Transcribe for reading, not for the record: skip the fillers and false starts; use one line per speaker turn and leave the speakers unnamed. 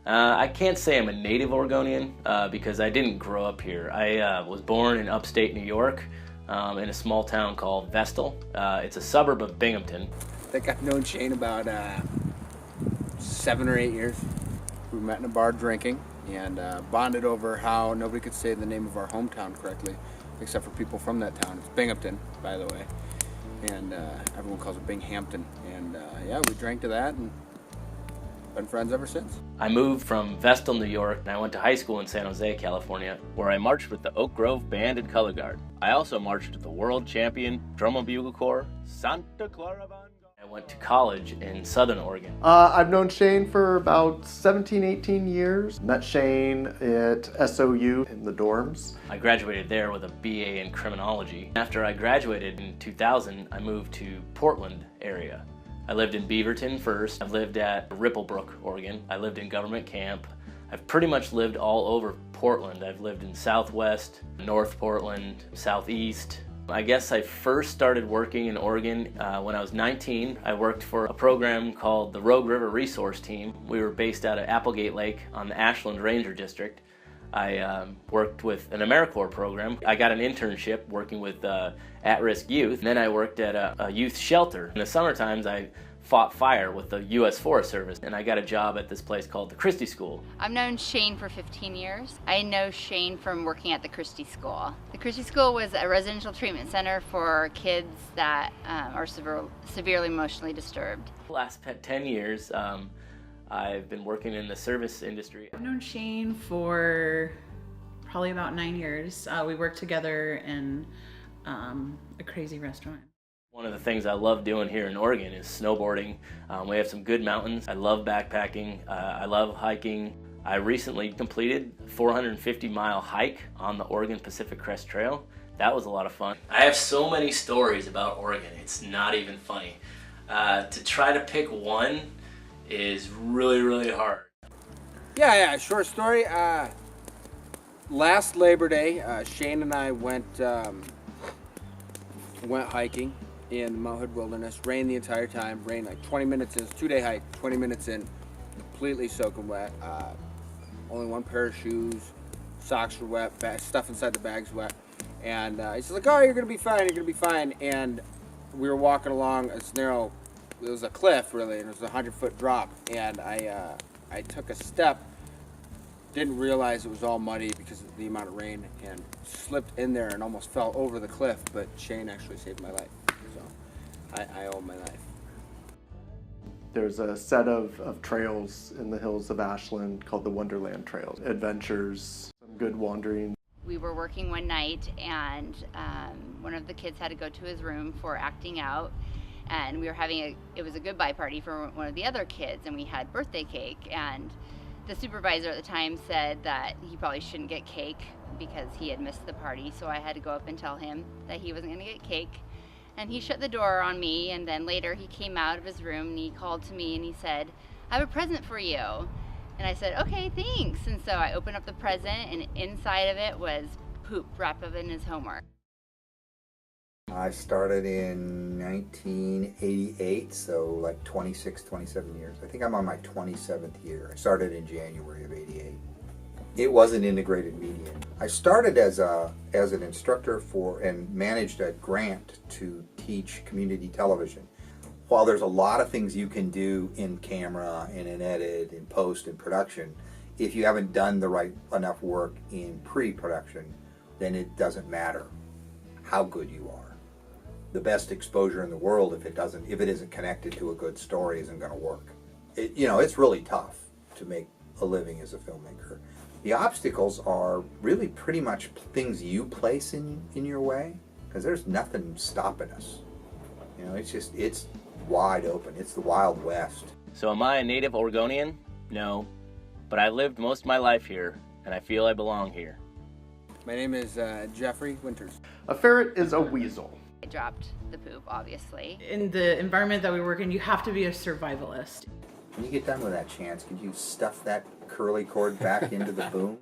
I can't say I'm a native Oregonian because I didn't grow up here. I was born in upstate New York in a small town called Vestal. It's a suburb of Binghamton.
I think I've known Shane about 7 or 8 years. We met in a bar drinking and bonded over how nobody could say the name of our hometown correctly except for people from that town. It's Binghamton, by the way. And everyone calls it Binghamton. And yeah, we drank to that and been friends ever since.
I moved from Vestal, New York, and I went to high school in San Jose, California, where I marched with the Oak Grove Band and Color Guard. I also marched with the world champion Drum and Bugle Corps, Santa Clara Band. I went to college in Southern Oregon.
I've known Shane for about 17, 18 years. Met Shane at SOU in the dorms.
I graduated there with a BA in criminology. After I graduated in 2000, I moved to Portland area. I lived in Beaverton first. I've lived at Ripplebrook, Oregon. I lived in Government Camp. I've pretty much lived all over Portland. I've lived in Southwest, North Portland, Southeast. I guess I first started working in Oregon when I was 19. I worked for a program called the Rogue River Resource Team. We were based out of Applegate Lake on the Ashland Ranger District. I worked with an AmeriCorps program. I got an internship working with at-risk youth. And then I worked at a youth shelter. In the summer times, I fought fire with the U.S. Forest Service, and I got a job at this place called the Christie School.
I've known Shane for 15 years. I know Shane from working at the Christie School. The Christie School was a residential treatment center for kids that are severely emotionally disturbed.
The last 10 years, I've been working in the service industry.
I've known Shane for probably about 9 years. We worked together in a crazy restaurant.
One of the things I love doing here in Oregon is snowboarding. We have some good mountains. I love backpacking. I love hiking. I recently completed a 450-mile hike on the Oregon Pacific Crest Trail. That was a lot of fun. I have so many stories about Oregon, it's not even funny. To try to pick one is really, really hard.
Yeah, short story. Last Labor Day, Shane and I went hiking in the Mount Hood Wilderness. Rained the entire time. Rained like 20 minutes in. It's a 2-day hike. 20 minutes in, completely soaking wet. Only one pair of shoes. Socks were wet. Stuff inside the bag's wet. And he's like, "Oh, you're gonna be fine. You're gonna be fine." And we were walking along this narrow. It was a cliff, really, and it was a 100-foot drop. And I took a step. Didn't realize it was all muddy because of the amount of rain, and slipped in there and almost fell over the cliff. But Shane actually saved my life, so I owe my life.
There's a set of trails in the hills of Ashland called the Wonderland Trails. Adventures, some good wandering.
We were working one night and one of the kids had to go to his room for acting out. And we were having it was a goodbye party for one of the other kids, and we had birthday cake, and the supervisor at the time said that he probably shouldn't get cake because he had missed the party, so I had to go up and tell him that he wasn't going to get cake. And he shut the door on me, and then later he came out of his room and he called to me and he said, "I have a present for you." And I said, "Okay, thanks." And so I opened up the present, and inside of it was poop wrapped up in his homework.
I started in 1988, so like 26, 27 years. I think I'm on my 27th year. I started in January of '88. It was an integrated medium. I started as an instructor and managed a grant to teach community television. While there's a lot of things you can do in camera and in edit, in post and production, if you haven't done the right enough work in pre-production, then it doesn't matter how good you are. The best exposure in the world, if it isn't connected to a good story, isn't going to work. It's really tough to make a living as a filmmaker. The obstacles are really pretty much things you place in your way, because there's nothing stopping us. It's wide open. It's the Wild West.
So am I a native Oregonian? No, but I lived most of my life here, and I feel I belong here.
My name is Jeffrey Winters.
A ferret is a weasel.
I dropped the poop, obviously.
In the environment that we work in, you have to be a survivalist.
When you get done with that chance, could you stuff that curly cord back into the boom?